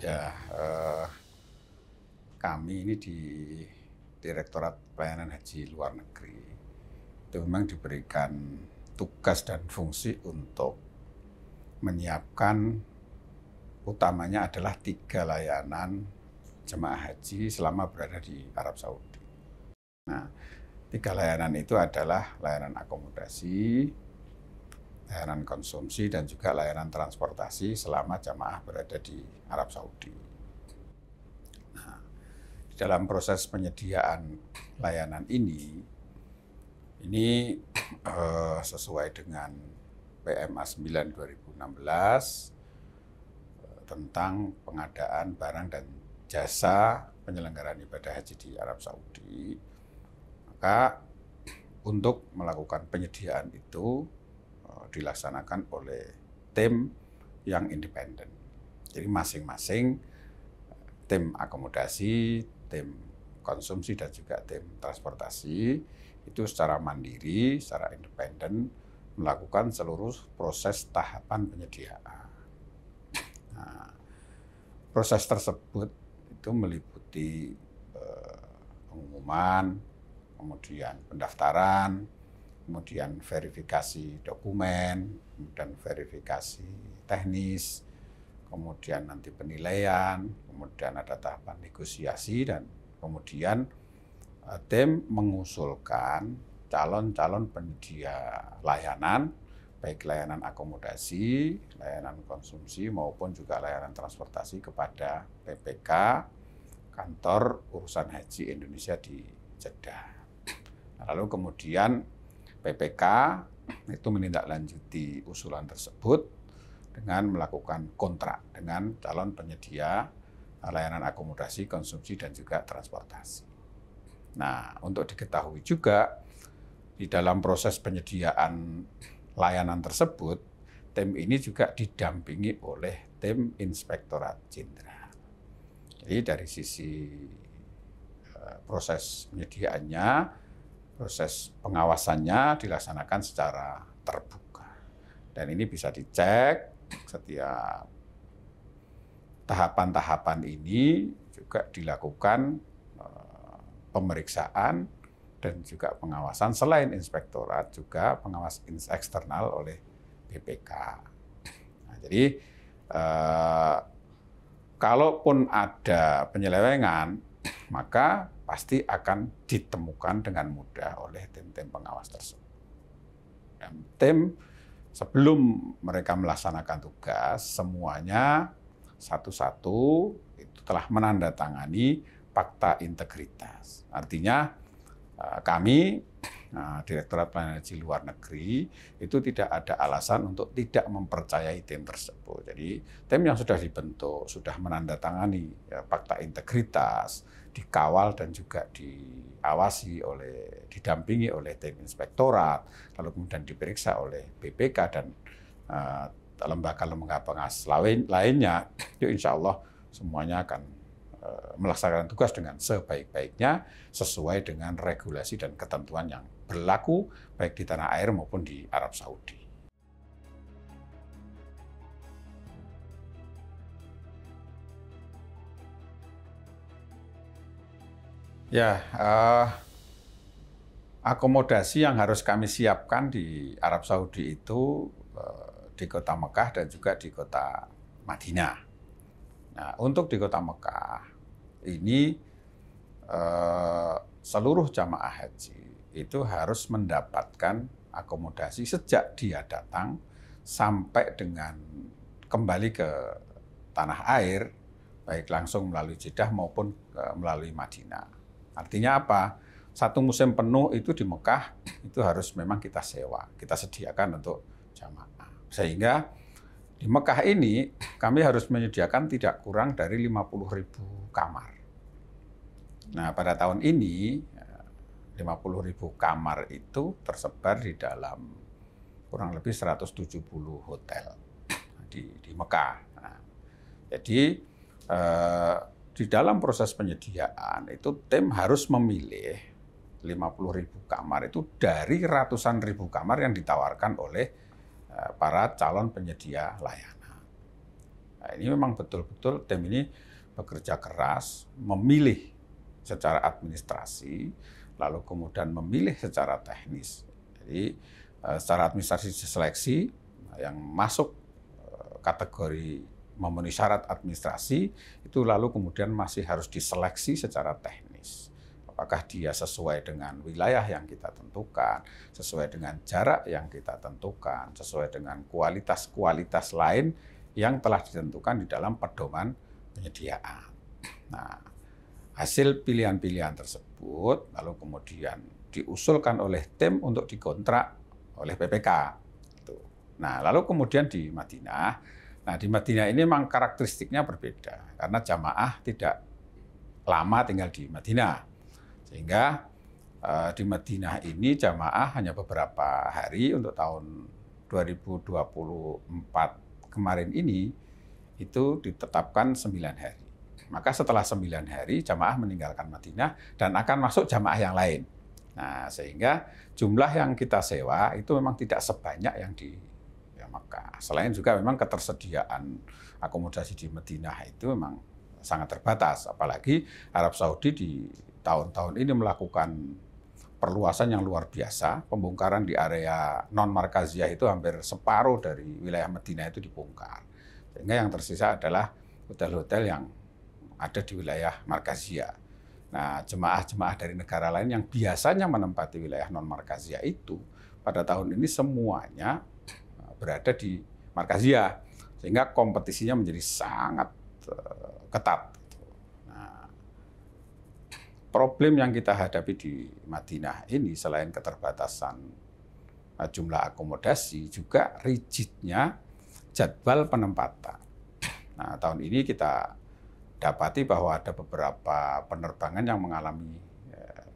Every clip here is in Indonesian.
Ya, kami ini di Direktorat Pelayanan Haji Luar Negeri itu memang diberikan tugas dan fungsi untuk menyiapkan utamanya adalah 3 layanan jemaah haji selama berada di Arab Saudi. Nah, 3 layanan itu adalah layanan akomodasi, layanan konsumsi, dan juga layanan transportasi selama jamaah berada di Arab Saudi. Nah, di dalam proses penyediaan layanan ini sesuai dengan PMA 9 2016 tentang pengadaan barang dan jasa penyelenggaraan ibadah haji di Arab Saudi. Maka untuk melakukan penyediaan itu dilaksanakan oleh tim yang independen. Jadi masing-masing tim akomodasi, tim konsumsi, dan juga tim transportasi itu secara mandiri, secara independen melakukan seluruh proses tahapan penyediaan. Nah, proses tersebut itu meliputi pengumuman, kemudian pendaftaran, kemudian verifikasi dokumen, kemudian verifikasi teknis, kemudian nanti penilaian, kemudian ada tahapan negosiasi, dan kemudian tim mengusulkan calon-calon penyedia layanan, baik layanan akomodasi, layanan konsumsi, maupun juga layanan transportasi kepada PPK, Kantor Urusan Haji Indonesia di Jeddah. Lalu kemudian PPK itu menindaklanjuti usulan tersebut dengan melakukan kontrak dengan calon penyedia layanan akomodasi, konsumsi, dan juga transportasi. Nah, untuk diketahui juga, di dalam proses penyediaan layanan tersebut, tim ini juga didampingi oleh tim Inspektorat Jenderal. Jadi dari sisi proses penyediaannya, proses pengawasannya dilaksanakan secara terbuka. Dan ini bisa dicek setiap tahapan-tahapan ini juga dilakukan pemeriksaan dan juga pengawasan selain inspektorat, juga pengawas eksternal oleh BPK. Nah, jadi kalaupun ada penyelewengan, maka pasti akan ditemukan dengan mudah oleh tim-tim pengawas tersebut. Dan tim sebelum mereka melaksanakan tugas, semuanya satu-satu itu telah menandatangani fakta integritas. Artinya kami, Direktorat Pelayanan Haji Luar Negeri, itu tidak ada alasan untuk tidak mempercayai tim tersebut. Jadi tim yang sudah dibentuk, sudah menandatangani fakta integritas, dikawal dan juga diawasi didampingi oleh tim inspektorat, lalu kemudian diperiksa oleh BPK dan lembaga-lembaga pengawas lainnya, itu insya Allah semuanya akan melaksanakan tugas dengan sebaik-baiknya sesuai dengan regulasi dan ketentuan yang berlaku baik di tanah air maupun di Arab Saudi. Ya, akomodasi yang harus kami siapkan di Arab Saudi itu di Kota Mekah dan juga di Kota Madinah. Nah, untuk di Kota Mekah ini seluruh jamaah haji itu harus mendapatkan akomodasi sejak dia datang sampai dengan kembali ke tanah air, baik langsung melalui Jeddah maupun melalui Madinah. Artinya apa? Satu musim penuh itu di Mekah itu harus memang kita sewa, kita sediakan untuk jamaah. Sehingga di Mekah ini kami harus menyediakan tidak kurang dari 50.000 kamar. Nah, pada tahun ini 50.000 kamar itu tersebar di dalam kurang lebih 170 hotel di Mekah. Nah, jadi di dalam proses penyediaan itu tim harus memilih 50.000 kamar itu dari ratusan ribu kamar yang ditawarkan oleh para calon penyedia layanan. Nah, ini memang betul-betul tim ini bekerja keras, memilih secara administrasi, lalu kemudian memilih secara teknis. Jadi secara administrasi seleksi yang masuk kategori memenuhi syarat administrasi, itu lalu kemudian masih harus diseleksi secara teknis. Apakah dia sesuai dengan wilayah yang kita tentukan, sesuai dengan jarak yang kita tentukan, sesuai dengan kualitas-kualitas lain yang telah ditentukan di dalam pedoman penyediaan. Nah, hasil pilihan-pilihan tersebut lalu kemudian diusulkan oleh tim untuk dikontrak oleh PPK. Nah, lalu kemudian di Madinah ini memang karakteristiknya berbeda karena jamaah tidak lama tinggal di Madinah. Sehingga di Madinah ini jamaah hanya beberapa hari untuk tahun 2024 kemarin ini itu ditetapkan 9 hari. Maka setelah 9 hari jamaah meninggalkan Madinah dan akan masuk jamaah yang lain. Nah, sehingga jumlah yang kita sewa itu memang tidak sebanyak yang di Mekah. Selain juga memang ketersediaan akomodasi di Madinah itu memang sangat terbatas. Apalagi Arab Saudi di tahun-tahun ini melakukan perluasan yang luar biasa. Pembongkaran di area non-markaziyah itu hampir separuh dari wilayah Madinah itu dibongkar. Sehingga yang tersisa adalah hotel-hotel yang ada di wilayah markaziyah. Nah, jemaah-jemaah dari negara lain yang biasanya menempati wilayah non-markaziyah itu pada tahun ini semuanya berada di markaziyah. Sehingga kompetisinya menjadi sangat ketat. Problem yang kita hadapi di Madinah ini selain keterbatasan jumlah akomodasi, juga rigidnya jadwal penempatan. Nah, tahun ini kita dapati bahwa ada beberapa penerbangan yang mengalami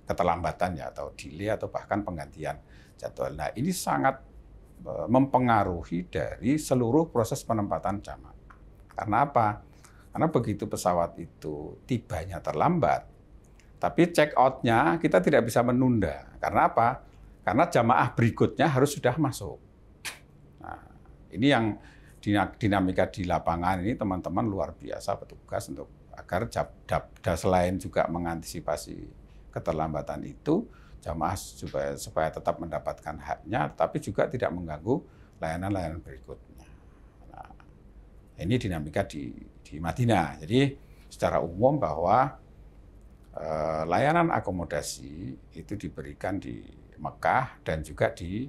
keterlambatan ya, atau delay atau bahkan penggantian jadwal. Nah, ini sangat mempengaruhi dari seluruh proses penempatan jamaah. Karena apa? Karena begitu pesawat itu tibanya terlambat, tapi check out-nya kita tidak bisa menunda. Karena apa? Karena jamaah berikutnya harus sudah masuk. Nah, ini yang dinamika di lapangan ini teman-teman luar biasa petugas untuk agar selain juga mengantisipasi keterlambatan itu, jamaah supaya tetap mendapatkan haknya, tapi juga tidak mengganggu layanan-layanan berikutnya. Nah, ini dinamika di Madinah. Jadi secara umum bahwa layanan akomodasi itu diberikan di Mekah dan juga di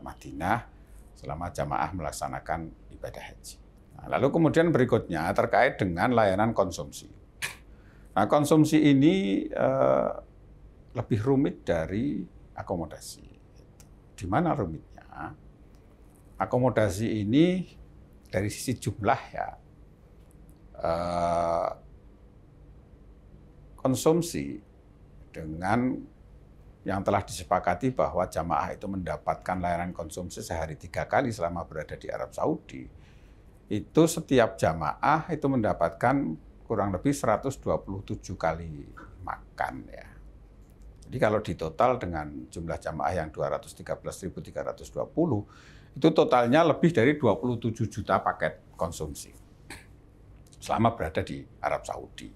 Madinah selama jamaah melaksanakan ibadah haji. Nah, lalu kemudian berikutnya terkait dengan layanan konsumsi. Nah, konsumsi ini lebih rumit dari akomodasi. Di mana rumitnya? Akomodasi ini dari sisi jumlah ya, konsumsi dengan yang telah disepakati bahwa jamaah itu mendapatkan layanan konsumsi sehari 3 kali selama berada di Arab Saudi, itu setiap jamaah itu mendapatkan kurang lebih 127 kali makan ya. Jadi kalau ditotal dengan jumlah jamaah yang 213.320, itu totalnya lebih dari 27 juta paket konsumsi selama berada di Arab Saudi.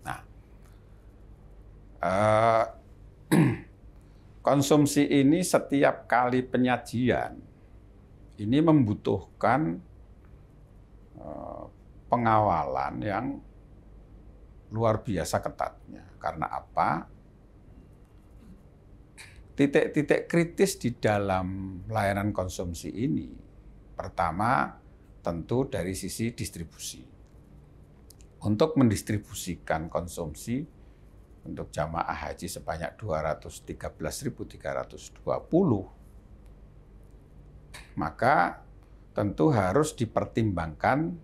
Nah, konsumsi ini setiap kali penyajian ini membutuhkan pengawalan yang luar biasa ketatnya. Karena apa? Titik-titik kritis di dalam layanan konsumsi ini, pertama tentu dari sisi distribusi. Untuk mendistribusikan konsumsi untuk jamaah haji sebanyak 213.320, maka tentu harus dipertimbangkan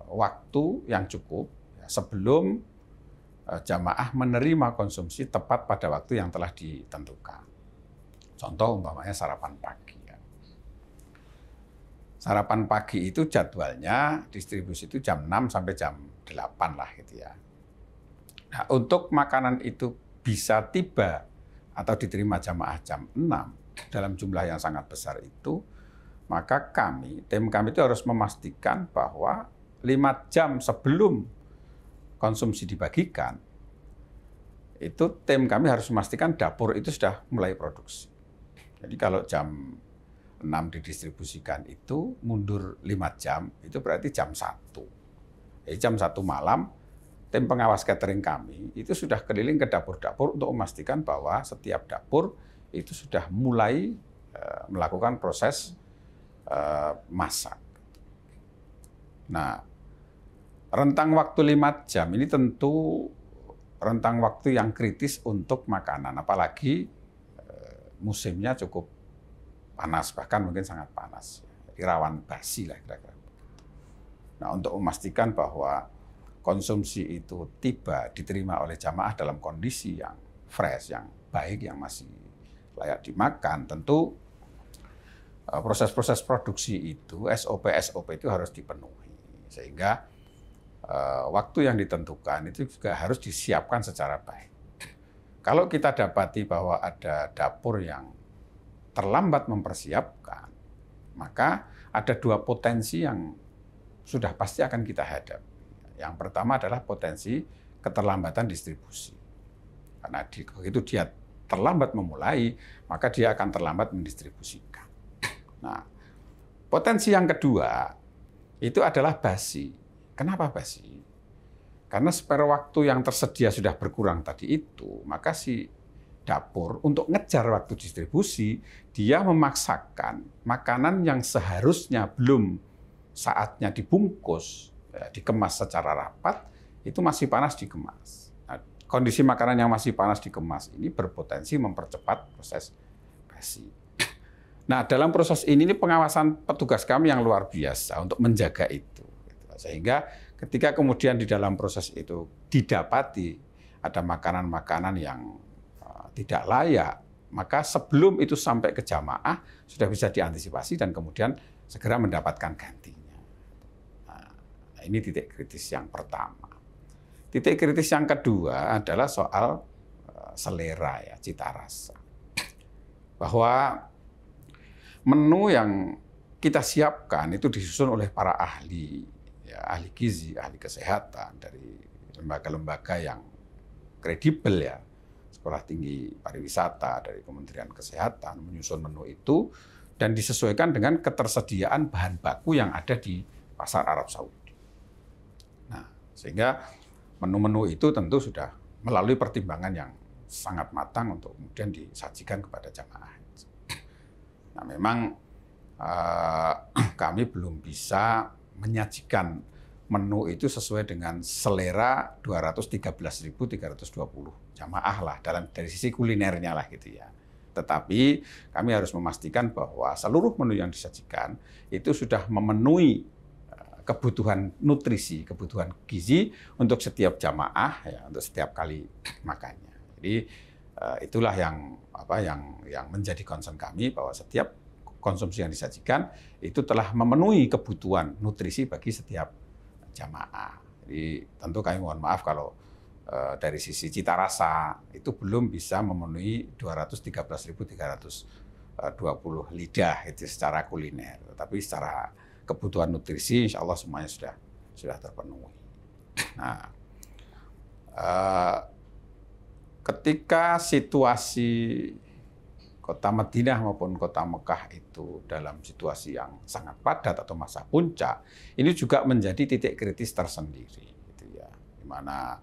waktu yang cukup sebelum jamaah menerima konsumsi tepat pada waktu yang telah ditentukan. Contoh umpamanya sarapan pagi. Sarapan pagi itu jadwalnya distribusi itu jam 6 sampai jam 8 lah gitu ya. Nah, untuk makanan itu bisa tiba atau diterima jamaah jam 6 dalam jumlah yang sangat besar itu, maka tim kami itu harus memastikan bahwa 5 jam sebelum konsumsi dibagikan, itu tim kami harus memastikan dapur itu sudah mulai produksi. Jadi kalau jam 6 didistribusikan itu mundur 5 jam, itu berarti jam 1. Jam 1 malam, tim pengawas catering kami itu sudah keliling ke dapur-dapur untuk memastikan bahwa setiap dapur itu sudah mulai melakukan proses masak. Nah, rentang waktu 5 jam ini tentu rentang waktu yang kritis untuk makanan, apalagi musimnya cukup panas, bahkan mungkin sangat panas. Jadi rawan basi lah kira-kira. Nah, untuk memastikan bahwa konsumsi itu diterima oleh jamaah dalam kondisi yang fresh, yang baik, yang masih layak dimakan, tentu proses-proses produksi itu, SOP itu harus dipenuhi. Sehingga waktu yang ditentukan itu juga harus disiapkan secara baik. Kalau kita dapati bahwa ada dapur yang terlambat mempersiapkan, maka ada 2 potensi yang sudah pasti akan kita hadapi. Yang pertama adalah potensi keterlambatan distribusi. Karena begitu dia terlambat memulai, maka dia akan terlambat mendistribusikan. Nah, potensi yang kedua itu adalah basi. Kenapa basi? Karena spare waktu yang tersedia sudah berkurang tadi itu, maka si dapur untuk ngejar waktu distribusi, dia memaksakan makanan yang seharusnya belum saatnya dibungkus, dikemas secara rapat, itu masih panas dikemas. Nah, kondisi makanan yang masih panas dikemas ini berpotensi mempercepat proses basi. Nah, dalam proses ini pengawasan petugas kami yang luar biasa untuk menjaga itu. Sehingga ketika kemudian di dalam proses itu didapati ada makanan-makanan yang tidak layak, maka sebelum itu sampai ke jamaah sudah bisa diantisipasi dan kemudian segera mendapatkan gantinya. Nah, ini titik kritis yang pertama. Titik kritis yang kedua adalah soal selera, ya, cita rasa. Bahwa menu yang kita siapkan itu disusun oleh para ahli, ya, ahli gizi, ahli kesehatan dari lembaga-lembaga yang kredibel, ya, Sekolah Tinggi Pariwisata dari Kementerian Kesehatan menyusun menu itu dan disesuaikan dengan ketersediaan bahan baku yang ada di pasar Arab Saudi. Nah, sehingga menu-menu itu tentu sudah melalui pertimbangan yang sangat matang untuk kemudian disajikan kepada jamaah. Nah, memang kami belum bisa menyajikan menu itu sesuai dengan selera 213.320 jamaah lah dari sisi kulinernya lah gitu ya. Tetapi kami harus memastikan bahwa seluruh menu yang disajikan itu sudah memenuhi kebutuhan nutrisi, kebutuhan gizi untuk setiap jamaah, ya, untuk setiap kali makannya. Jadi itulah yang menjadi concern kami bahwa setiap konsumsi yang disajikan itu telah memenuhi kebutuhan nutrisi bagi setiap jamaah. Jadi tentu kami mohon maaf kalau dari sisi cita rasa itu belum bisa memenuhi 213.320 lidah itu secara kuliner. Tapi secara kebutuhan nutrisi insya Allah semuanya sudah terpenuhi. Nah, ketika situasi Kota Madinah maupun Kota Mekah itu dalam situasi yang sangat padat atau masa puncak, ini juga menjadi titik kritis tersendiri, gitu ya, di mana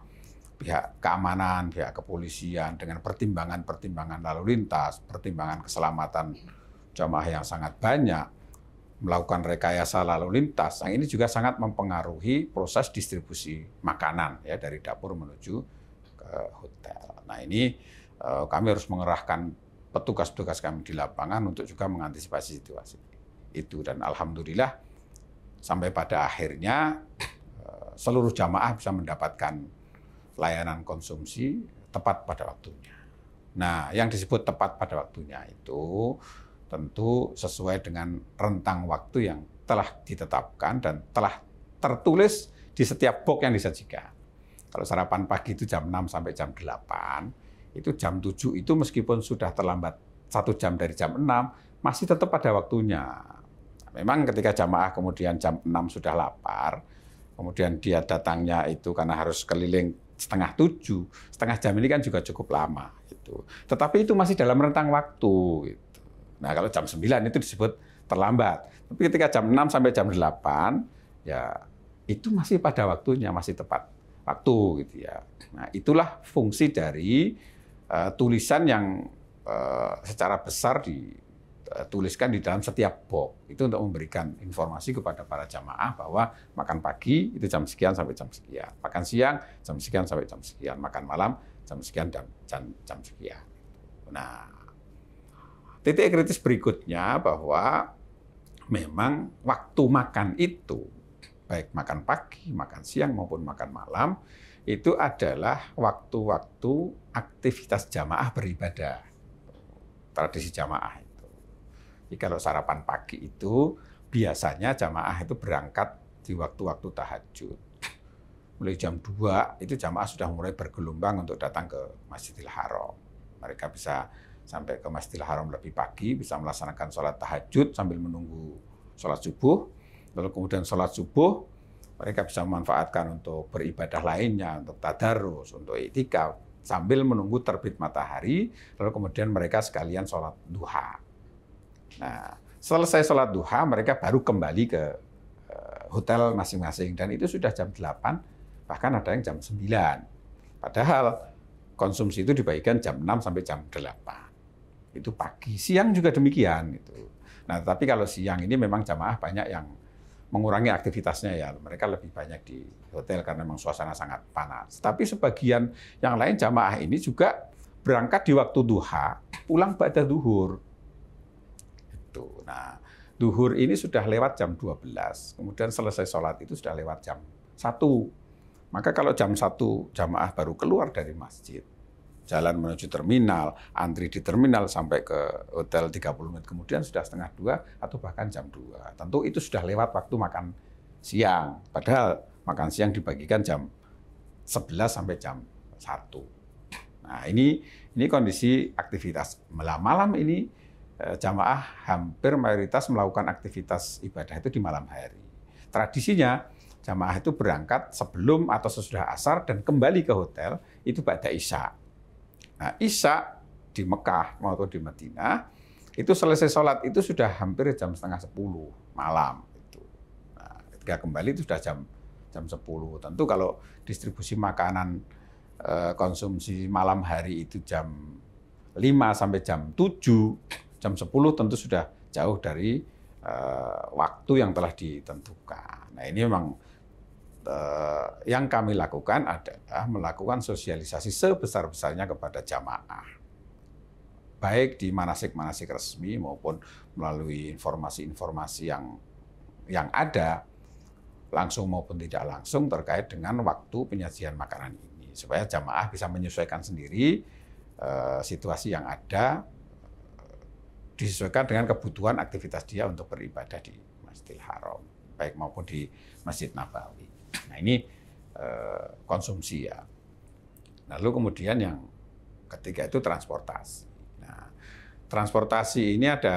pihak keamanan, pihak kepolisian dengan pertimbangan-pertimbangan lalu lintas, pertimbangan keselamatan jamaah yang sangat banyak, melakukan rekayasa lalu lintas, yang ini juga sangat mempengaruhi proses distribusi makanan, ya, dari dapur menuju ke hotel. Nah, ini kami harus mengerahkan petugas-petugas kami di lapangan untuk juga mengantisipasi situasi itu. Dan alhamdulillah sampai pada akhirnya seluruh jamaah bisa mendapatkan layanan konsumsi tepat pada waktunya. Nah, yang disebut tepat pada waktunya itu tentu sesuai dengan rentang waktu yang telah ditetapkan dan telah tertulis di setiap box yang disajikan. Kalau sarapan pagi itu jam 6 sampai jam 8, itu jam 7 itu meskipun sudah terlambat 1 jam dari jam 6, masih tetap pada waktunya. Memang ketika jamaah kemudian jam 6 sudah lapar, kemudian dia datangnya itu karena harus keliling setengah 7, setengah jam ini kan juga cukup lama. Gitu. Tetapi itu masih dalam rentang waktu. Gitu. Nah kalau jam 9 itu disebut terlambat. Tapi ketika jam 6 sampai jam 8, ya itu masih pada waktunya, masih tepat waktu. Gitu ya. Nah itulah fungsi dari tulisan yang secara besar dituliskan di dalam setiap box. Itu untuk memberikan informasi kepada para jamaah bahwa makan pagi itu jam sekian sampai jam sekian, makan siang jam sekian sampai jam sekian, makan malam jam sekian dan jam sekian. Nah, titik kritis berikutnya bahwa memang waktu makan itu, baik makan pagi, makan siang maupun makan malam, itu adalah waktu-waktu aktivitas jamaah beribadah. Tradisi jamaah itu. Jadi kalau sarapan pagi itu biasanya jamaah itu berangkat di waktu-waktu tahajud. Mulai jam 2 itu jamaah sudah mulai bergelombang untuk datang ke Masjidil Haram. Mereka bisa sampai ke Masjidil Haram lebih pagi, bisa melaksanakan sholat tahajud sambil menunggu sholat subuh. Lalu kemudian sholat subuh, mereka bisa memanfaatkan untuk beribadah lainnya, untuk tadarus, untuk iktikaf, sambil menunggu terbit matahari, lalu kemudian mereka sekalian sholat duha. Nah, selesai sholat duha, mereka baru kembali ke hotel masing-masing, dan itu sudah jam 8, bahkan ada yang jam 9. Padahal konsumsi itu dibagikan jam 6 sampai jam 8. Itu pagi, siang juga demikian. Nah, tapi kalau siang ini memang jamaah banyak yang mengurangi aktivitasnya ya, mereka lebih banyak di hotel karena memang suasana sangat panas. Tapi sebagian yang lain jamaah ini juga berangkat di waktu duha, pulang ba'da duhur. Itu. Nah, duhur ini sudah lewat jam 12, kemudian selesai sholat itu sudah lewat jam 1. Maka kalau jam 1 jamaah baru keluar dari masjid, jalan menuju terminal, antri di terminal sampai ke hotel 30 menit kemudian sudah setengah 2 atau bahkan jam 2. Tentu itu sudah lewat waktu makan siang. Padahal makan siang dibagikan jam 11 sampai jam 1. Nah, ini kondisi aktivitas. Malam ini jamaah hampir mayoritas melakukan aktivitas ibadah itu di malam hari. Tradisinya jamaah itu berangkat sebelum atau sesudah asar dan kembali ke hotel itu ba'da isya. Nah, isya di Mekah maupun di Madinah itu selesai sholat itu sudah hampir jam setengah 10 malam. Nah, ketika kembali itu sudah jam 10. Tentu kalau distribusi makanan konsumsi malam hari itu jam 5 sampai jam 7, jam 10 tentu sudah jauh dari waktu yang telah ditentukan. Nah, ini memang yang kami lakukan adalah melakukan sosialisasi sebesar-besarnya kepada jamaah. Baik di manasik-manasik resmi maupun melalui informasi-informasi yang ada, langsung maupun tidak langsung terkait dengan waktu penyajian makanan ini. Supaya jamaah bisa menyesuaikan sendiri situasi yang ada, disesuaikan dengan kebutuhan aktivitas dia untuk beribadah di Masjidil Haram, baik maupun di Masjid Nabawi. Nah, ini konsumsi ya. Lalu kemudian yang ketiga itu transportasi. Nah, transportasi ini ada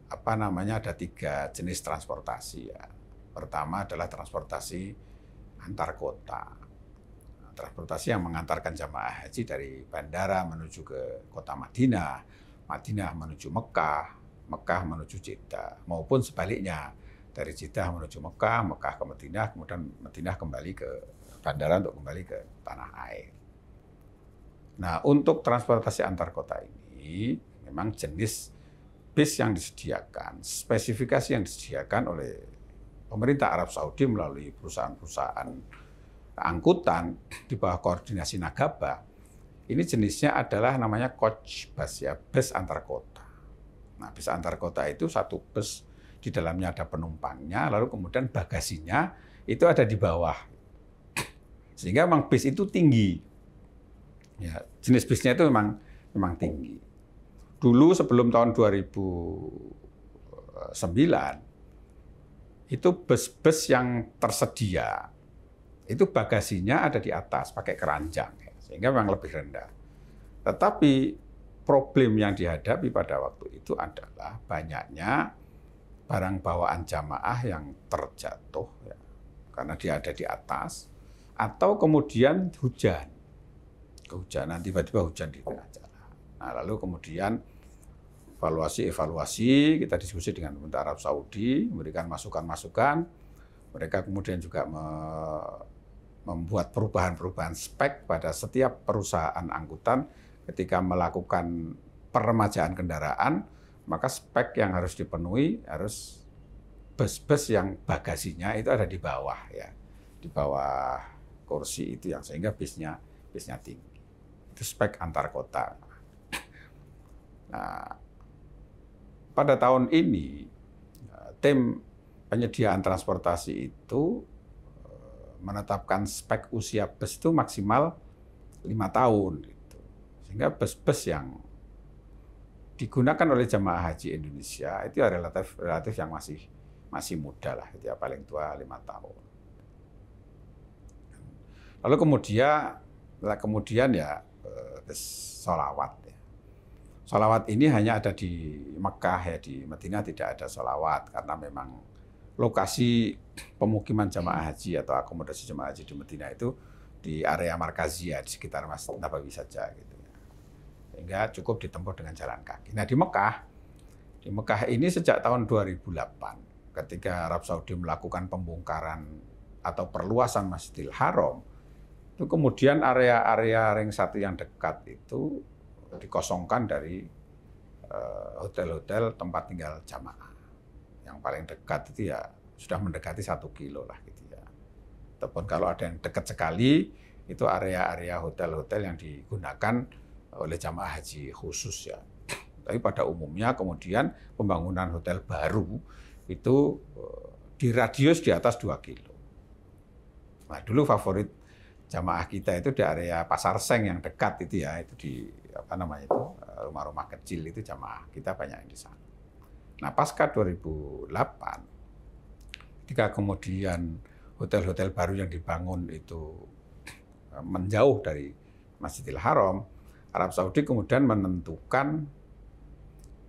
ada 3 jenis transportasi ya. Pertama adalah transportasi antar kota. Nah, transportasi yang mengantarkan jamaah haji dari bandara menuju ke kota Madinah, Madinah menuju Mekah, Mekah menuju Jeddah, maupun sebaliknya. Dari Jeddah menuju Mekah, Mekah ke Madinah, kemudian Madinah kembali ke bandara untuk kembali ke tanah air. Nah, untuk transportasi antar kota ini, memang jenis bis yang disediakan, spesifikasi yang disediakan oleh pemerintah Arab Saudi melalui perusahaan-perusahaan angkutan di bawah koordinasi Nagaba, ini jenisnya adalah namanya coach bus ya, bus antar kota. Nah, bus antar kota itu satu bus di dalamnya ada penumpangnya, lalu kemudian bagasinya itu ada di bawah. Sehingga memang bis itu tinggi. Ya, jenis bisnya itu memang tinggi. Dulu sebelum tahun 2009, itu bus-bus yang tersedia, itu bagasinya ada di atas, pakai keranjang, ya, sehingga memang lebih rendah. Tetapi problem yang dihadapi pada waktu itu adalah banyaknya barang bawaan jamaah yang terjatuh, ya, karena dia ada di atas, atau kemudian hujan, kehujanan, tiba-tiba hujan di tengah jalan. Nah, lalu kemudian evaluasi, kita diskusi dengan pemerintah Arab Saudi, memberikan masukan-masukan. Mereka kemudian juga membuat perubahan-perubahan spek pada setiap perusahaan angkutan ketika melakukan peremajaan kendaraan, maka spek yang harus dipenuhi harus bus-bus yang bagasinya itu ada di bawah, ya, di bawah kursi itu, yang sehingga bisnya tinggi. Itu spek antar kota. Nah, pada tahun ini tim penyediaan transportasi itu menetapkan spek usia bus itu maksimal 5 tahun, gitu. Sehingga bus-bus yang digunakan oleh jamaah haji Indonesia itu ya relatif yang masih muda lah, itu ya, paling tua 5 tahun. Lalu kemudian ya sholawat. Ya. Sholawat ini hanya ada di Mekah, ya, di Madinah tidak ada sholawat karena memang lokasi pemukiman jamaah haji atau akomodasi jamaah haji di Madinah itu di area Markaziyah, di sekitar Masjid Nabawi saja, gitu. Sehingga cukup ditempuh dengan jalan kaki. Nah, di Mekah ini sejak tahun 2008 ketika Arab Saudi melakukan pembongkaran atau perluasan Masjidil Haram, itu kemudian area-area ring 1 yang dekat itu dikosongkan dari hotel-hotel tempat tinggal jamaah. Yang paling dekat itu ya sudah mendekati 1 kilo lah, gitu ya. Ataupun kalau ada yang dekat sekali, itu area-area hotel-hotel yang digunakan oleh jamaah haji khusus, ya. Tapi pada umumnya kemudian pembangunan hotel baru itu di radius di atas 2 kilo. Nah, dulu favorit jamaah kita itu di area Pasar Seng yang dekat itu, ya, itu di rumah-rumah kecil itu jamaah kita banyak yang di sana. Nah, pasca 2008, ketika kemudian hotel-hotel baru yang dibangun itu menjauh dari Masjidil Haram, Arab Saudi kemudian menentukan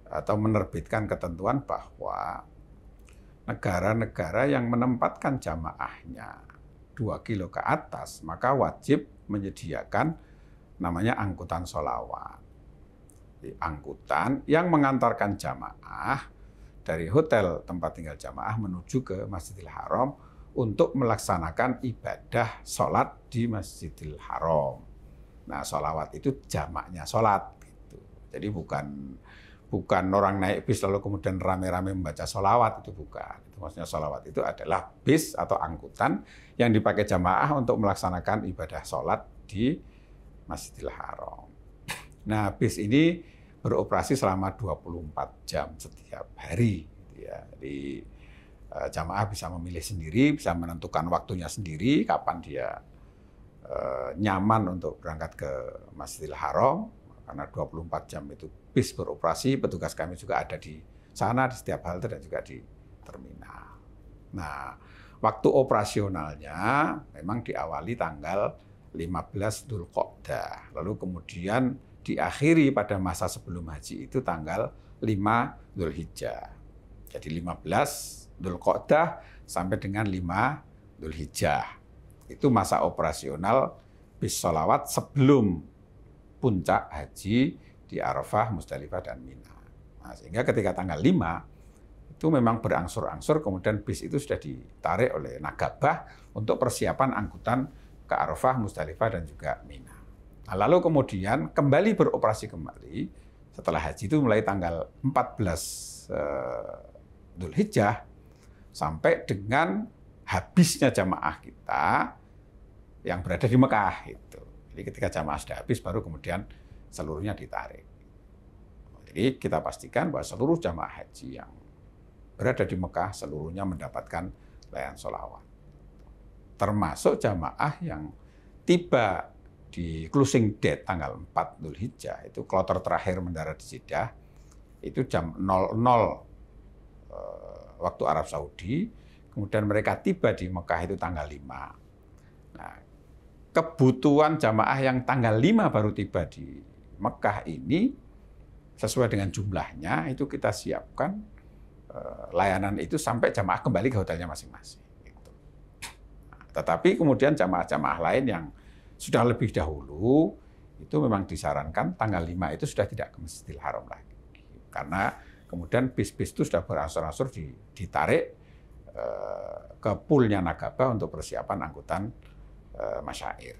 atau menerbitkan ketentuan bahwa negara-negara yang menempatkan jamaahnya 2 kilo ke atas, maka wajib menyediakan namanya angkutan sholawat. Angkutan yang mengantarkan jamaah dari hotel tempat tinggal jamaah menuju ke Masjidil Haram untuk melaksanakan ibadah sholat di Masjidil Haram. Nah, sholawat itu jamaknya sholat, gitu. Jadi bukan orang naik bis lalu kemudian rame-rame membaca sholawat, itu bukan. Itu maksudnya sholawat itu adalah bis atau angkutan yang dipakai jamaah untuk melaksanakan ibadah sholat di Masjidil Haram. Nah, bis ini beroperasi selama 24 jam setiap hari, gitu ya. Jadi jamaah bisa memilih sendiri, bisa menentukan waktunya sendiri, kapan dia nyaman untuk berangkat ke Masjidil Haram, karena 24 jam itu bis beroperasi, petugas kami juga ada di sana, di setiap halte dan juga di terminal. Nah, waktu operasionalnya memang diawali tanggal 15 Dzulqa'dah, lalu kemudian diakhiri pada masa sebelum haji itu tanggal 5 Dzulhijjah. Jadi 15 Dzulqa'dah sampai dengan 5 Dzulhijjah. Itu masa operasional bis sholawat sebelum puncak haji di Arafah, Musdalifah, dan Mina. Nah, sehingga ketika tanggal 5, itu memang berangsur-angsur kemudian bis itu sudah ditarik oleh Nagabah untuk persiapan angkutan ke Arafah, Musdalifah, dan juga Mina. Nah, lalu kemudian kembali beroperasi kembali setelah haji itu mulai tanggal 14 Dzulhijjah sampai dengan habisnya jamaah kita yang berada di Mekah itu. Jadi ketika jamaah sudah habis baru kemudian seluruhnya ditarik. Jadi kita pastikan bahwa seluruh jamaah haji yang berada di Mekah seluruhnya mendapatkan layanan sholawat. Termasuk jamaah yang tiba di closing date tanggal 4 Dzulhijjah, itu kloter terakhir mendarat di Jeddah, itu jam 00 waktu Arab Saudi, kemudian mereka tiba di Mekah itu tanggal 5. Nah, kebutuhan jamaah yang tanggal 5 baru tiba di Mekah ini, sesuai dengan jumlahnya, itu kita siapkan layanan itu sampai jamaah kembali ke hotelnya masing-masing. Gitu. Tetapi kemudian jamaah-jamaah lain yang sudah lebih dahulu itu memang disarankan tanggal 5 itu sudah tidak ke Masjidil Haram lagi. Karena kemudian bis-bis itu sudah berangsur-angsur ditarik ke poolnya Nagabah untuk persiapan angkutan masyair.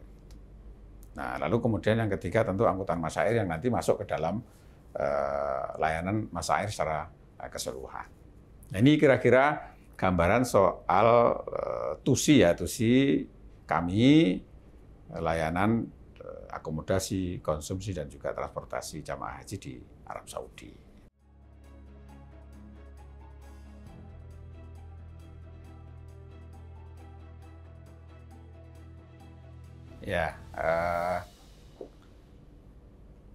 Nah, lalu kemudian yang ketiga tentu angkutan masyair yang nanti masuk ke dalam layanan masyair secara keseluruhan. Nah, ini kira-kira gambaran soal TUSI kami, layanan akomodasi, konsumsi, dan juga transportasi jamaah haji di Arab Saudi. Ya,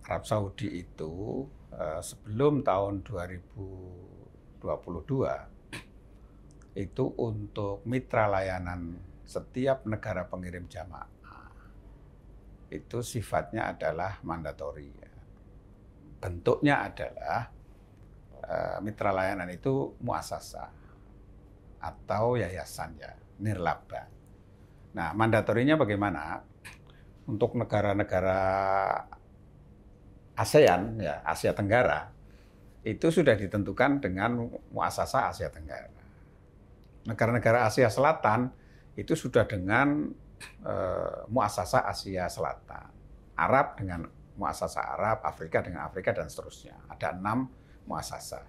Arab Saudi itu sebelum tahun 2022 itu untuk mitra layanan setiap negara pengirim jamaah itu sifatnya adalah mandatori. Bentuknya adalah mitra layanan itu muasasah atau yayasan ya, nirlaba. Nah, mandatorinya bagaimana? Untuk negara-negara ASEAN ya, Asia Tenggara itu sudah ditentukan dengan muasasah Asia Tenggara. Negara-negara Asia Selatan itu sudah dengan muasasah Asia Selatan. Arab dengan muasasah Arab, Afrika dengan Afrika, dan seterusnya. Ada 6 muasasah.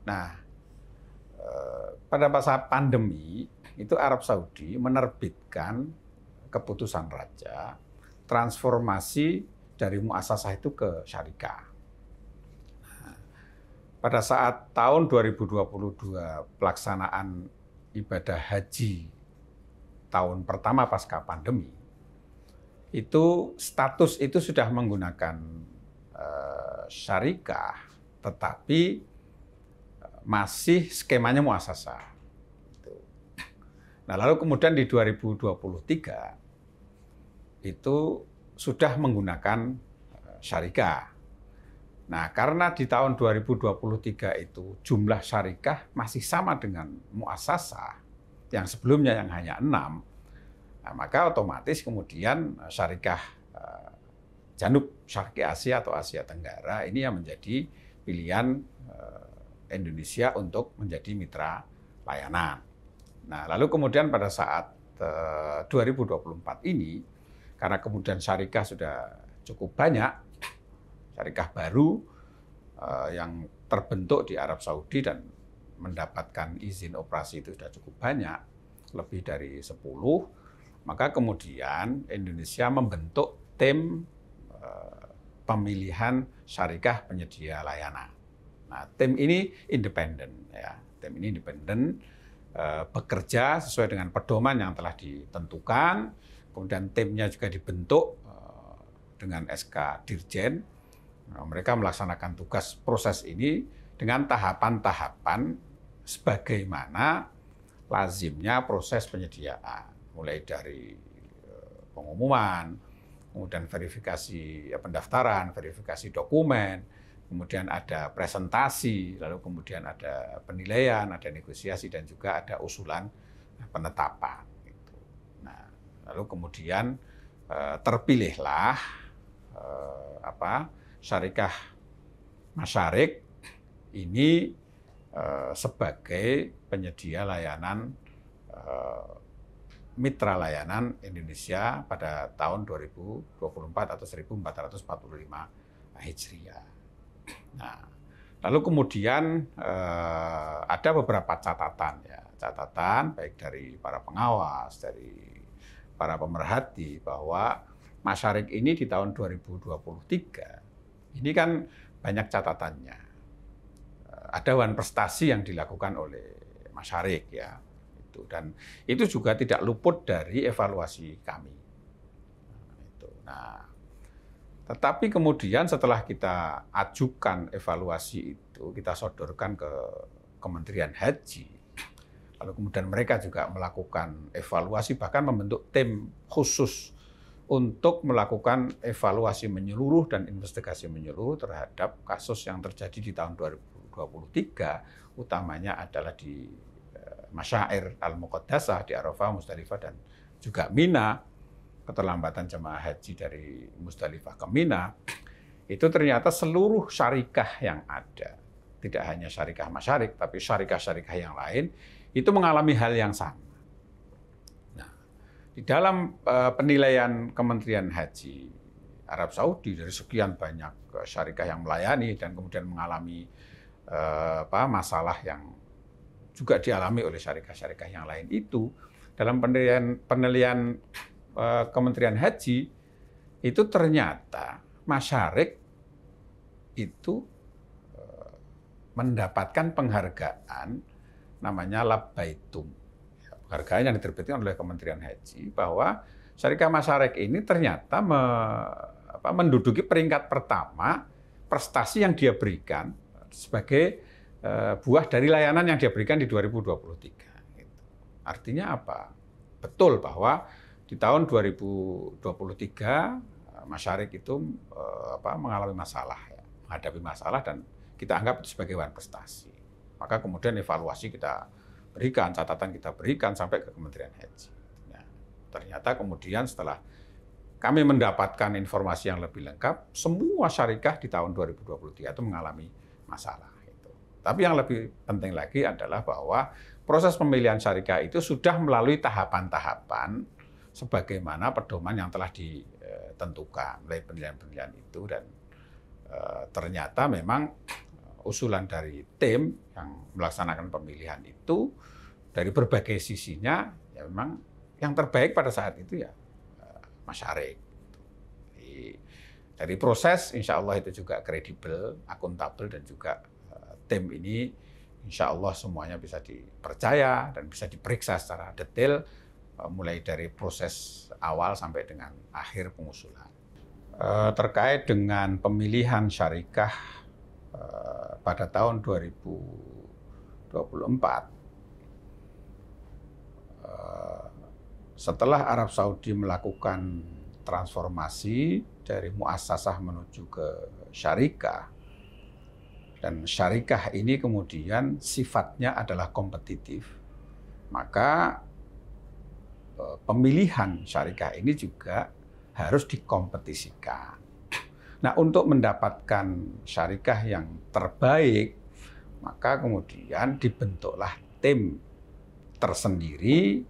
Nah, pada masa pandemi itu Arab Saudi menerbitkan keputusan raja transformasi dari muasasah itu ke syarikah. Pada saat tahun 2022 pelaksanaan ibadah haji tahun pertama pasca pandemi, itu status itu sudah menggunakan syarikah, tetapi masih skemanya muasasah. Nah, lalu kemudian di 2023 itu sudah menggunakan syarikah. Nah, karena di tahun 2023 itu jumlah syarikah masih sama dengan muasasah yang sebelumnya yang hanya 6, nah, maka otomatis kemudian syarikah Janub Syarqi Asia atau Asia Tenggara ini yang menjadi pilihan Indonesia untuk menjadi mitra layanan. Nah, lalu kemudian pada saat 2024 ini, karena kemudian syarikah sudah cukup banyak, syarikah baru yang terbentuk di Arab Saudi dan mendapatkan izin operasi itu sudah cukup banyak, lebih dari 10, maka kemudian Indonesia membentuk tim pemilihan syarikah penyedia layanan. Nah, tim ini independen, ya. Tim ini independen, bekerja sesuai dengan pedoman yang telah ditentukan, kemudian timnya juga dibentuk dengan SK Dirjen. Nah, mereka melaksanakan tugas proses ini dengan tahapan-tahapan sebagaimana lazimnya proses penyediaan, mulai dari pengumuman, kemudian verifikasi pendaftaran, verifikasi dokumen, kemudian ada presentasi, lalu kemudian ada penilaian, ada negosiasi, dan juga ada usulan penetapan. Nah, lalu kemudian terpilihlah syarikah Masyarik ini sebagai penyedia layanan mitra layanan Indonesia pada tahun 2024 atau 1445 Hijriah. Nah, lalu kemudian ada beberapa catatan ya, baik dari para pengawas, dari para pemerhati bahwa Masyarik ini di tahun 2023 ini kan banyak catatannya. Ada wan prestasi yang dilakukan oleh Masyarik ya, dan itu juga tidak luput dari evaluasi kami. Nah, tetapi kemudian setelah kita ajukan evaluasi itu, kita sodorkan ke Kementerian Haji, lalu kemudian mereka juga melakukan evaluasi, bahkan membentuk tim khusus untuk melakukan evaluasi menyeluruh dan investigasi menyeluruh terhadap kasus yang terjadi di tahun 2023, utamanya adalah di Masyair Al-Muqaddasah di Arafah, Musdalifah, dan juga Mina, keterlambatan jemaah haji dari Musdalifah ke Mina, itu ternyata seluruh syarikah yang ada, tidak hanya syarikah masyarik, tapi syarikah-syarikah yang lain, itu mengalami hal yang sama. Nah, di dalam penilaian Kementerian Haji Arab Saudi, dari sekian banyak syarikah yang melayani dan kemudian mengalami masalah yang juga dialami oleh syarikah-syarikah yang lain itu, dalam penilaian Kementerian Haji itu ternyata masyarik itu mendapatkan penghargaan namanya Labbaitum. Penghargaan yang diterbitkan oleh Kementerian Haji bahwa syarikah masyarik ini ternyata menduduki peringkat pertama prestasi yang dia berikan sebagai buah dari layanan yang dia berikan di 2023. Artinya apa? Betul bahwa di tahun 2023 masyarik itu mengalami masalah, menghadapi masalah, dan kita anggap itu sebagai one prestasi. Maka kemudian evaluasi kita berikan, catatan kita berikan sampai ke Kementerian Haji. Nah, ternyata kemudian setelah kami mendapatkan informasi yang lebih lengkap, semua syarikah di tahun 2023 itu mengalami masalah. Tapi yang lebih penting lagi adalah bahwa proses pemilihan syarikah itu sudah melalui tahapan-tahapan sebagaimana pedoman yang telah ditentukan oleh penilaian-penilaian itu, dan ternyata memang usulan dari tim yang melaksanakan pemilihan itu dari berbagai sisinya ya memang yang terbaik pada saat itu ya masyarik. Dari proses insya Allah itu juga kredibel, akuntabel, dan juga tim ini insya Allah semuanya bisa dipercaya dan bisa diperiksa secara detail mulai dari proses awal sampai dengan akhir pengusulan. Terkait dengan pemilihan syarikah pada tahun 2024, setelah Arab Saudi melakukan transformasi dari muassasah menuju ke syarikah, dan syarikah ini kemudian sifatnya adalah kompetitif, maka pemilihan syarikah ini juga harus dikompetisikan. Nah, untuk mendapatkan syarikah yang terbaik, maka kemudian dibentuklah tim tersendiri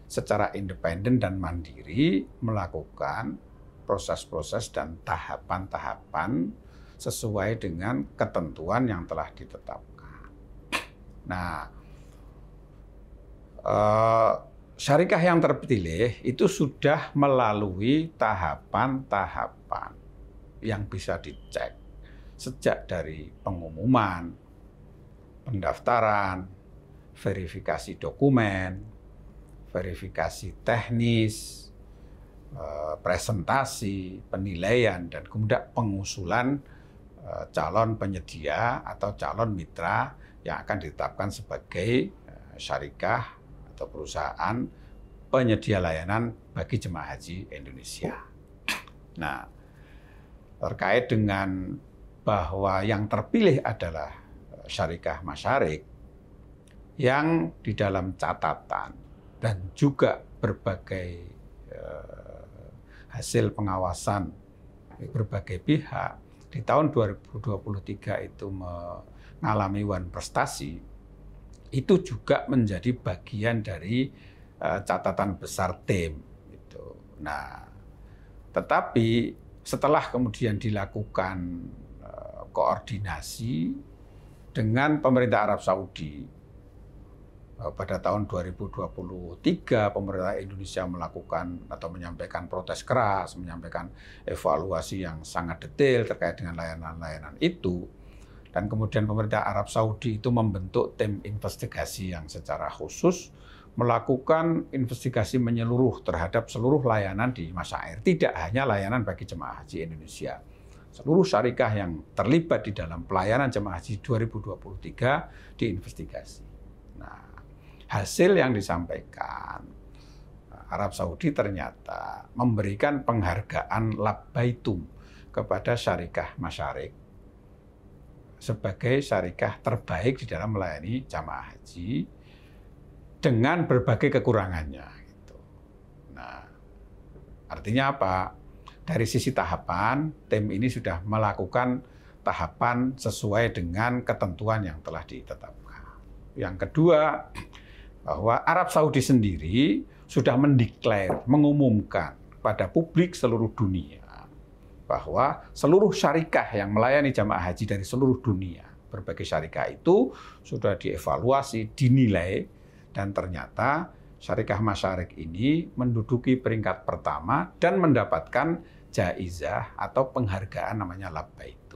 secara independen dan mandiri melakukan proses-proses dan tahapan-tahapan sesuai dengan ketentuan yang telah ditetapkan. Nah, syarikah yang terpilih itu sudah melalui tahapan-tahapan yang bisa dicek sejak dari pengumuman, pendaftaran, verifikasi dokumen, verifikasi teknis, presentasi, penilaian, dan kemudian pengusulan calon penyedia atau calon mitra yang akan ditetapkan sebagai syarikah atau perusahaan penyedia layanan bagi jemaah haji Indonesia. Nah, terkait dengan bahwa yang terpilih adalah syarikah masyarik yang di dalam catatan dan juga berbagai hasil pengawasan berbagai pihak di tahun 2023 itu mengalami one prestasi, itu juga menjadi bagian dari catatan besar tim. Nah, tetapi setelah kemudian dilakukan koordinasi dengan pemerintah Arab Saudi, pada tahun 2023 pemerintah Indonesia melakukan atau menyampaikan protes keras, menyampaikan evaluasi yang sangat detail terkait dengan layanan-layanan itu, dan kemudian pemerintah Arab Saudi itu membentuk tim investigasi yang secara khusus melakukan investigasi menyeluruh terhadap seluruh layanan di Masyair, tidak hanya layanan bagi jemaah haji Indonesia. Seluruh syarikah yang terlibat di dalam pelayanan jemaah haji 2023 diinvestigasi. Nah, hasil yang disampaikan, Arab Saudi ternyata memberikan penghargaan Labbaitum kepada syarikah masyarik sebagai syarikah terbaik di dalam melayani jamaah haji dengan berbagai kekurangannya. Gitu. Nah, artinya apa? Dari sisi tahapan, tim ini sudah melakukan tahapan sesuai dengan ketentuan yang telah ditetapkan. Yang kedua, bahwa Arab Saudi sendiri sudah mendeklar, mengumumkan pada publik seluruh dunia bahwa seluruh syarikah yang melayani jamaah haji dari seluruh dunia, berbagai syarikah itu sudah dievaluasi, dinilai, dan ternyata syarikah Masyarik ini menduduki peringkat pertama dan mendapatkan jaizah atau penghargaan namanya Labbaik.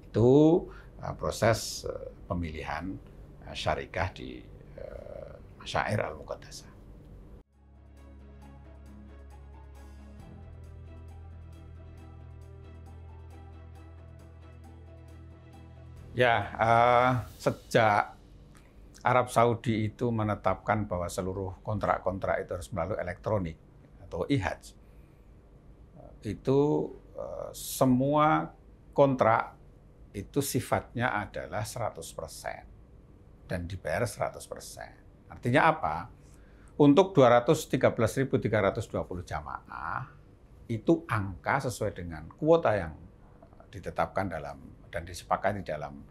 Itu proses pemilihan syarikah di Masyair Al-Muqaddasah. Ya, sejak Arab Saudi itu menetapkan bahwa seluruh kontrak-kontrak itu harus melalui elektronik atau e-hajj, itu semua kontrak itu sifatnya adalah 100% dan dibayar 100%. Artinya apa? Untuk 213.320 jamaah itu angka sesuai dengan kuota yang ditetapkan dalam dan disepakati dalam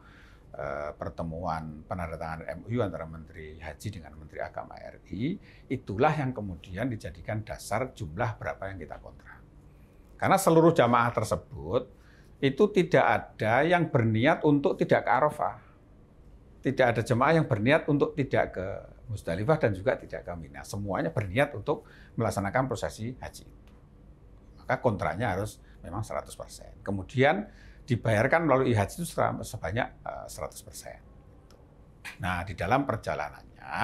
pertemuan penandatanganan MOU antara Menteri Haji dengan Menteri Agama RI, itulah yang kemudian dijadikan dasar jumlah berapa yang kita kontrak. Karena seluruh jamaah tersebut itu tidak ada yang berniat untuk tidak ke Arafah. Tidak ada jemaah yang berniat untuk tidak ke Musdalifah dan juga tidak ke Mina. Semuanya berniat untuk melaksanakan prosesi haji itu. Maka kontraknya harus memang 100%. Kemudian dibayarkan melalui haji itu sebanyak 100%. Nah, di dalam perjalanannya,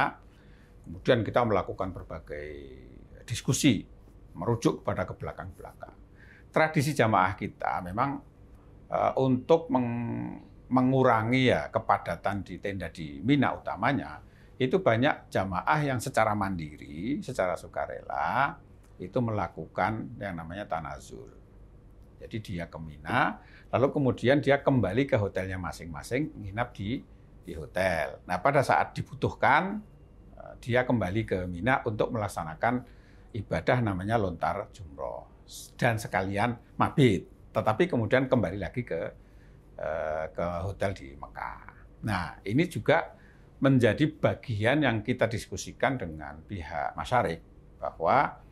kemudian kita melakukan berbagai diskusi, merujuk kepada ke belakang-belakang. Tradisi jamaah kita memang untuk mengurangi ya kepadatan di tenda di Mina utamanya, itu banyak jamaah yang secara mandiri, secara sukarela, itu melakukan yang namanya tanazul. Jadi dia ke Mina, lalu kemudian dia kembali ke hotelnya masing-masing, nginap di hotel. Nah, pada saat dibutuhkan, dia kembali ke Mina untuk melaksanakan ibadah namanya lontar jumroh dan sekalian mabit. Tetapi kemudian kembali lagi ke hotel di Mekah. Nah, ini juga menjadi bagian yang kita diskusikan dengan pihak Masyarik bahwa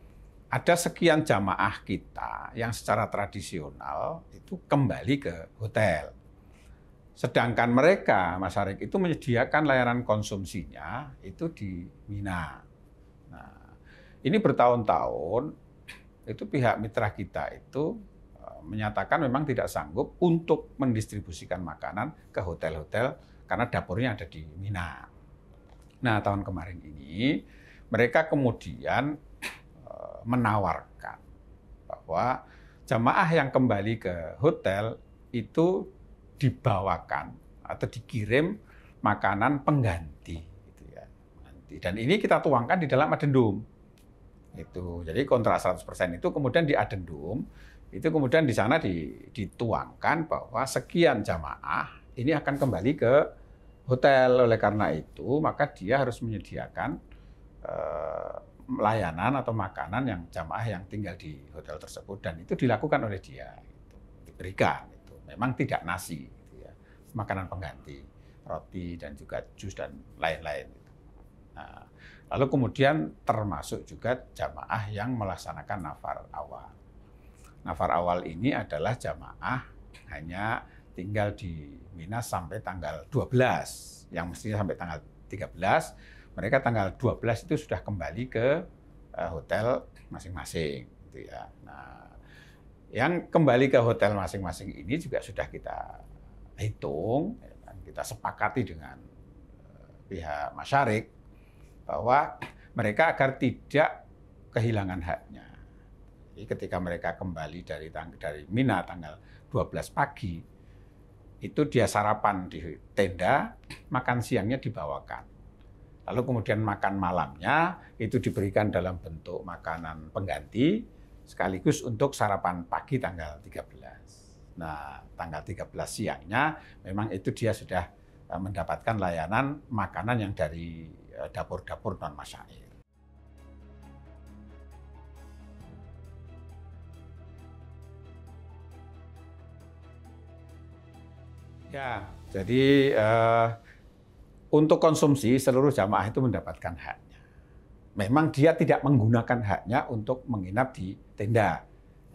ada sekian jamaah kita yang secara tradisional itu kembali ke hotel. Sedangkan mereka, Masyarik itu menyediakan layanan konsumsinya itu di Mina. Nah, ini bertahun-tahun itu pihak mitra kita itu menyatakan memang tidak sanggup untuk mendistribusikan makanan ke hotel-hotel karena dapurnya ada di Mina. Nah, tahun kemarin ini mereka kemudian menawarkan bahwa jamaah yang kembali ke hotel itu dibawakan atau dikirim makanan pengganti, gitu ya. Dan ini kita tuangkan di dalam adendum. Itu. Jadi kontrak 100% itu kemudian di adendum, itu kemudian di sana dituangkan bahwa sekian jamaah ini akan kembali ke hotel. Oleh karena itu, maka dia harus menyediakan layanan atau makanan yang jamaah yang tinggal di hotel tersebut, dan itu dilakukan oleh dia, gitu. Diberikan itu. Memang tidak nasi, gitu ya. Makanan pengganti, roti dan juga jus dan lain-lain. Gitu. Nah, lalu kemudian termasuk juga jamaah yang melaksanakan nafar awal. Nafar awal ini adalah jamaah hanya tinggal di Mina sampai tanggal 12, yang mestinya sampai tanggal 13. Mereka tanggal 12 itu sudah kembali ke hotel masing-masing, gitu ya. Nah, yang kembali ke hotel masing-masing ini juga sudah kita hitung, dan kita sepakati dengan pihak Masyarik bahwa mereka agar tidak kehilangan haknya. Jadi ketika mereka kembali dari Mina tanggal 12 pagi, itu dia sarapan di tenda, makan siangnya dibawakan. Lalu kemudian makan malamnya itu diberikan dalam bentuk makanan pengganti sekaligus untuk sarapan pagi tanggal 13. Nah, tanggal 13 siangnya memang itu dia sudah mendapatkan layanan makanan yang dari dapur-dapur non masyair. Ya, jadi untuk konsumsi seluruh jamaah itu mendapatkan haknya. Memang dia tidak menggunakan haknya untuk menginap di tenda.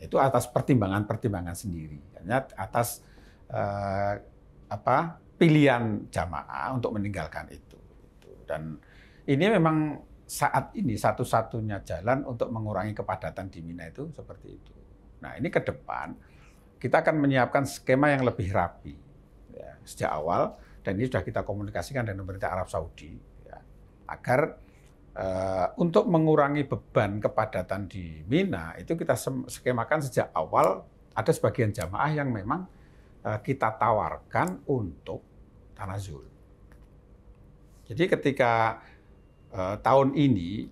Itu atas pertimbangan-pertimbangan sendiri. Hanya atas pilihan jamaah untuk meninggalkan itu. Dan ini memang saat ini satu-satunya jalan untuk mengurangi kepadatan di Mina itu seperti itu. Nah, ini ke depan kita akan menyiapkan skema yang lebih rapi ya, sejak awal, dan ini sudah kita komunikasikan dengan pemerintah Arab Saudi ya, agar untuk mengurangi beban kepadatan di Mina itu kita skemakan sejak awal. Ada sebagian jamaah yang memang kita tawarkan untuk tanazul. Jadi ketika tahun ini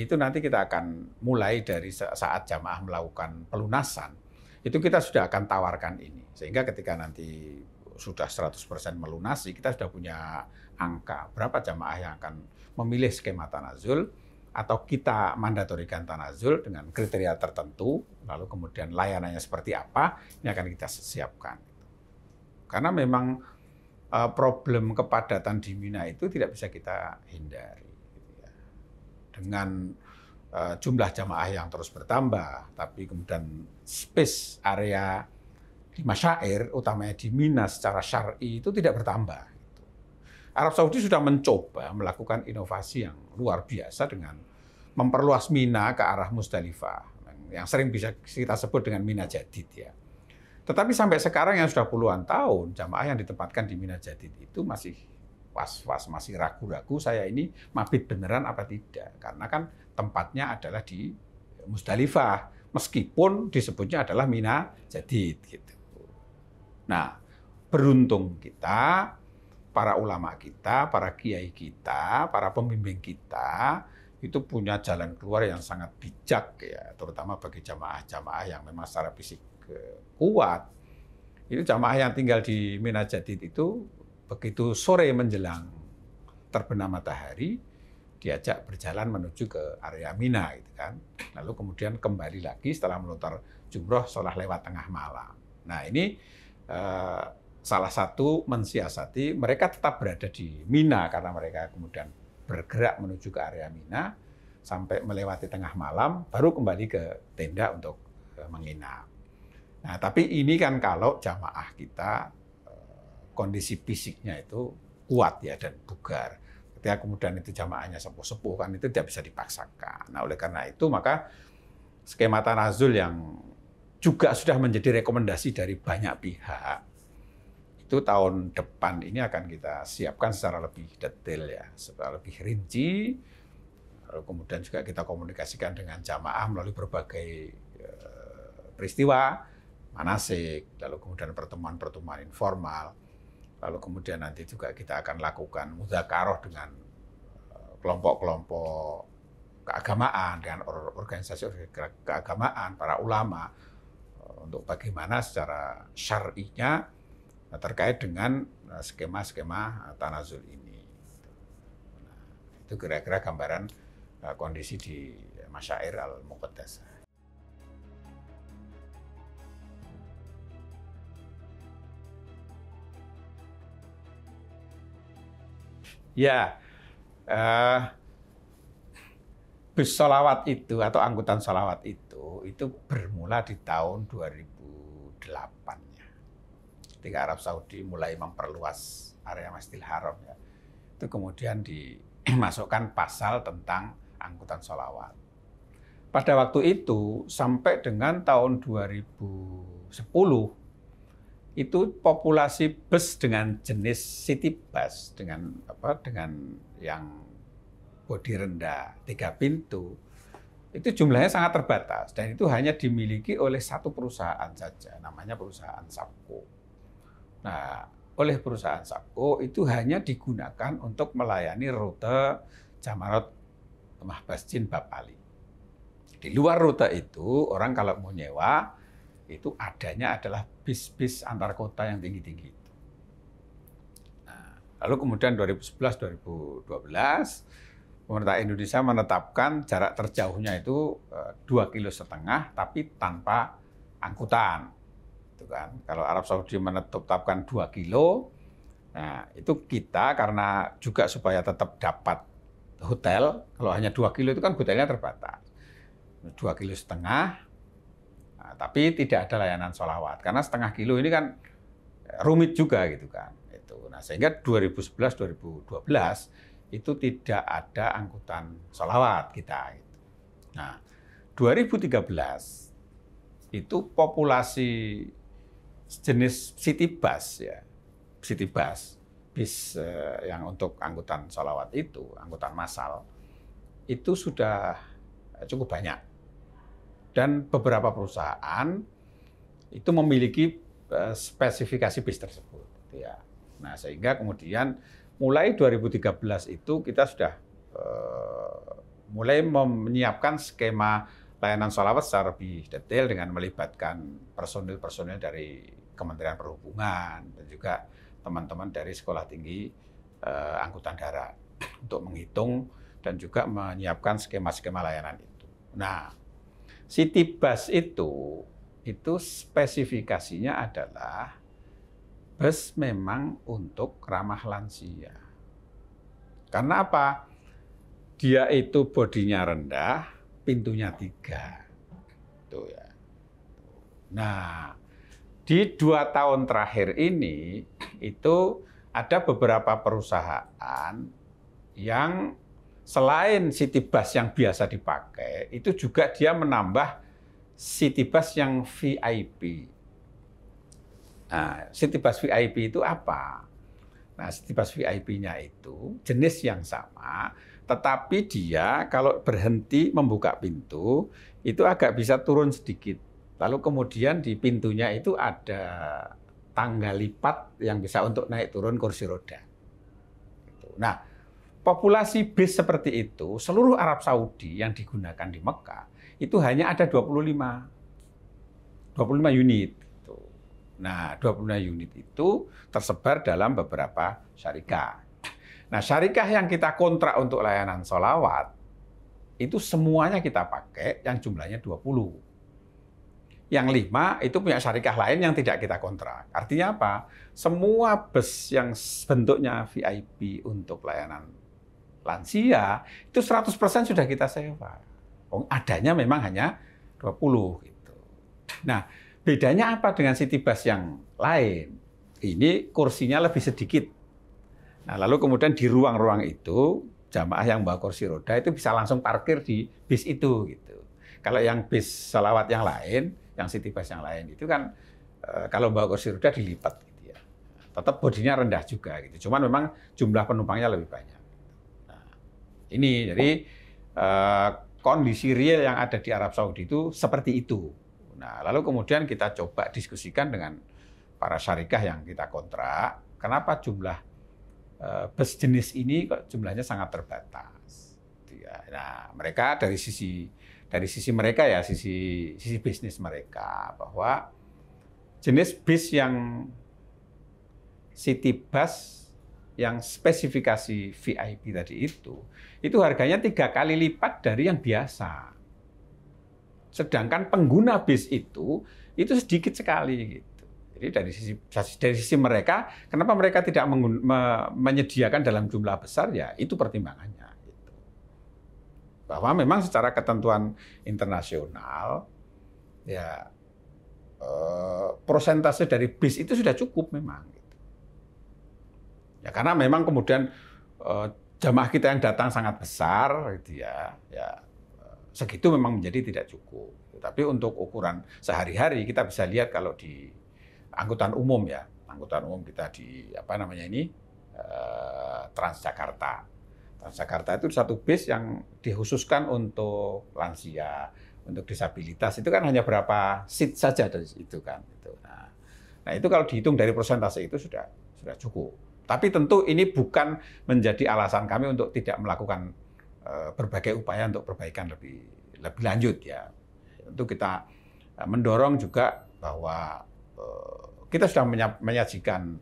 itu nanti kita akan mulai dari saat jamaah melakukan pelunasan, itu kita sudah akan tawarkan ini. Sehingga ketika nanti sudah 100% melunasi, kita sudah punya angka berapa jamaah yang akan memilih skema tanazul, atau kita mandatorikan tanazul dengan kriteria tertentu, lalu kemudian layanannya seperti apa, ini akan kita siapkan. Karena memang problem kepadatan di Mina itu tidak bisa kita hindari. Dengan jumlah jamaah yang terus bertambah, tapi kemudian space area di masyair, utamanya di Mina secara syar'i itu tidak bertambah. Arab Saudi sudah mencoba melakukan inovasi yang luar biasa dengan memperluas Mina ke arah Musdalifah, yang sering bisa kita sebut dengan Mina Jadid ya. Tetapi sampai sekarang yang sudah puluhan tahun, jamaah yang ditempatkan di Mina Jadid itu masih was-was, masih ragu-ragu, saya ini mabit beneran apa tidak. Karena kan tempatnya adalah di Musdalifah, meskipun disebutnya adalah Mina Jadid gitu. Nah, beruntung kita, para ulama kita, para kiai kita, para pembimbing kita, itu punya jalan keluar yang sangat bijak ya, terutama bagi jamaah-jamaah yang memang secara fisik kuat. Itu jamaah yang tinggal di Mina Jadid itu begitu sore menjelang terbenam matahari, diajak berjalan menuju ke area Mina gitu kan. Lalu kemudian kembali lagi setelah melontar jumroh setelah lewat tengah malam. Nah, ini salah satu mensiasati mereka tetap berada di Mina karena mereka kemudian bergerak menuju ke area Mina sampai melewati tengah malam baru kembali ke tenda untuk menginap. Nah, tapi ini kan kalau jamaah kita kondisi fisiknya itu kuat ya dan bugar. Ketika kemudian itu jamaahnya sepuh-sepuh kan itu tidak bisa dipaksakan. Nah, oleh karena itu maka skema tanazul yang juga sudah menjadi rekomendasi dari banyak pihak itu tahun depan ini akan kita siapkan secara lebih detail ya, secara lebih rinci. Lalu kemudian juga kita komunikasikan dengan jamaah melalui berbagai peristiwa, manasik, lalu kemudian pertemuan-pertemuan informal, lalu kemudian nanti juga kita akan lakukan mudzakarah dengan kelompok-kelompok keagamaan, dengan organisasi keagamaan, para ulama, untuk bagaimana secara syar'inya terkait dengan skema-skema tanazul ini. Nah, itu kira-kira gambaran kondisi di Masyair Al-Muqaddasah. Ya, bus sholawat itu atau angkutan sholawat itu bermula di tahun 2008 ya. Ketika Arab Saudi mulai memperluas area Masjidil Haram ya. Itu kemudian dimasukkan pasal tentang angkutan sholawat. Pada waktu itu sampai dengan tahun 2010 itu populasi bus dengan jenis city bus dengan yang bodi rendah 3 pintu itu jumlahnya sangat terbatas dan itu hanya dimiliki oleh satu perusahaan saja, namanya perusahaan Sapco. Nah, oleh perusahaan Sapco itu hanya digunakan untuk melayani rute Jamarat Mahbasjin Bab Ali. Di luar rute itu orang kalau mau nyewa itu adanya adalah bis-bis antar kota yang tinggi-tinggi itu. Nah, Lalu kemudian 2011-2012 pemerintah Indonesia menetapkan jarak terjauhnya itu 2,5 km, tapi tanpa angkutan. Itu kan. Kalau Arab Saudi menetapkan 2 kilo, nah itu kita karena juga supaya tetap dapat hotel, kalau hanya 2 kilo itu kan hotelnya terbatas. 2,5 km, nah, tapi tidak ada layanan sholawat. Karena setengah kilo ini kan rumit juga gitu kan. Nah, sehingga 2011-2012 itu tidak ada angkutan sholawat kita. Nah, 2013 itu populasi jenis city bus ya, city bus, bis yang untuk angkutan sholawat itu, angkutan massal, itu sudah cukup banyak. Dan beberapa perusahaan itu memiliki spesifikasi bis tersebut. Ya. Nah, sehingga kemudian mulai 2013 itu kita sudah mulai menyiapkan skema layanan sholawat secara lebih detail dengan melibatkan personil-personil dari Kementerian Perhubungan dan juga teman-teman dari Sekolah Tinggi Angkutan Darat untuk menghitung dan juga menyiapkan skema-skema layanan itu. Nah, city bus itu spesifikasinya adalah bus memang untuk ramah lansia. Karena apa? Dia itu bodinya rendah, pintunya 3. Tuh ya. Nah, di 2 tahun terakhir ini itu ada beberapa perusahaan yang selain city bus yang biasa dipakai, itu juga dia menambah city bus yang VIP. Nah, city bus VIP itu apa? Nah, city bus VIP-nya itu jenis yang sama, tetapi dia kalau berhenti membuka pintu, itu agak bisa turun sedikit. Lalu kemudian di pintunya itu ada tangga lipat yang bisa untuk naik turun kursi roda. Nah, populasi bis seperti itu, seluruh Arab Saudi yang digunakan di Mekah, itu hanya ada 25 unit. Nah, 25 unit itu tersebar dalam beberapa syarikah. Nah, syarikah yang kita kontrak untuk layanan sholawat, itu semuanya kita pakai yang jumlahnya 20. Yang 5 itu punya syarikah lain yang tidak kita kontrak. Artinya apa? Semua bus yang bentuknya VIP untuk layanan lansia, itu 100% sudah kita sewa. Adanya memang hanya 20 gitu. Nah, bedanya apa dengan city bus yang lain? Ini kursinya lebih sedikit. Nah, lalu kemudian di ruang-ruang itu, jamaah yang bawa kursi roda itu bisa langsung parkir di bis itu. Gitu. Kalau yang bis sholawat yang lain, yang city bus yang lain itu kan kalau bawa kursi roda dilipat. Gitu ya. Tetap bodinya rendah juga. Gitu. Cuman memang jumlah penumpangnya lebih banyak. Nah, ini jadi kondisi real yang ada di Arab Saudi itu seperti itu. Nah, lalu kemudian kita coba diskusikan dengan para syarikah yang kita kontrak, kenapa jumlah bus jenis ini kok jumlahnya sangat terbatas. Nah, mereka dari sisi mereka ya, sisi bisnis mereka, bahwa jenis bis yang city bus yang spesifikasi VIP tadi itu harganya 3 kali lipat dari yang biasa. Sedangkan pengguna bis itu sedikit sekali gitu. Jadi dari sisi mereka, kenapa mereka tidak menyediakan dalam jumlah besar ya itu pertimbangannya. Gitu. Bahwa memang secara ketentuan internasional ya persentase dari bis itu sudah cukup memang. Gitu. Ya karena memang kemudian jamaah kita yang datang sangat besar, gitu ya. Segitu memang menjadi tidak cukup. Tapi untuk ukuran sehari-hari kita bisa lihat kalau di angkutan umum ya, angkutan umum kita di Transjakarta. Transjakarta itu satu bis yang dikhususkan untuk lansia, untuk disabilitas itu kan hanya berapa seat saja dari itu kan. Nah itu kalau dihitung dari persentase itu sudah cukup. Tapi tentu ini bukan menjadi alasan kami untuk tidak melakukan berbagai upaya untuk perbaikan lebih lanjut ya. Tentu kita mendorong juga bahwa kita sudah menyajikan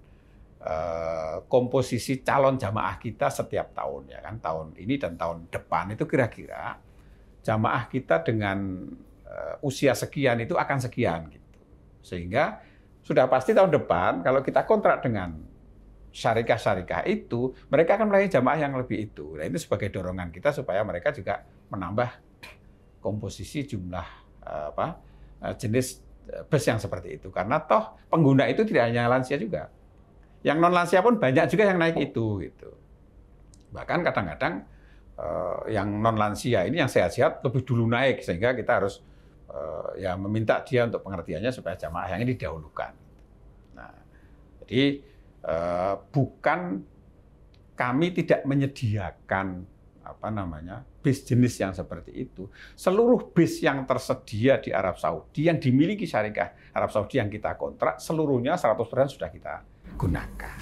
komposisi calon jamaah kita setiap tahun, ya kan, tahun ini dan tahun depan itu kira-kira jamaah kita dengan usia sekian itu akan sekian gitu. Sehingga sudah pasti tahun depan kalau kita kontrak dengan syarikah-syarikah itu, mereka akan melayani jamaah yang lebih itu. Nah, itu sebagai dorongan kita supaya mereka juga menambah komposisi jumlah jenis bus yang seperti itu. Karena toh pengguna itu tidak hanya lansia juga. Yang non lansia pun banyak juga yang naik itu gitu. Bahkan kadang-kadang yang non lansia ini yang sehat-sehat lebih dulu naik, sehingga kita harus ya meminta dia untuk pengertiannya supaya jamaah yang ini didahulukan. Nah, jadi bukan kami tidak menyediakan bis jenis yang seperti itu. Seluruh bis yang tersedia di Arab Saudi yang dimiliki syarikah Arab Saudi yang kita kontrak, seluruhnya 100% sudah kita gunakan.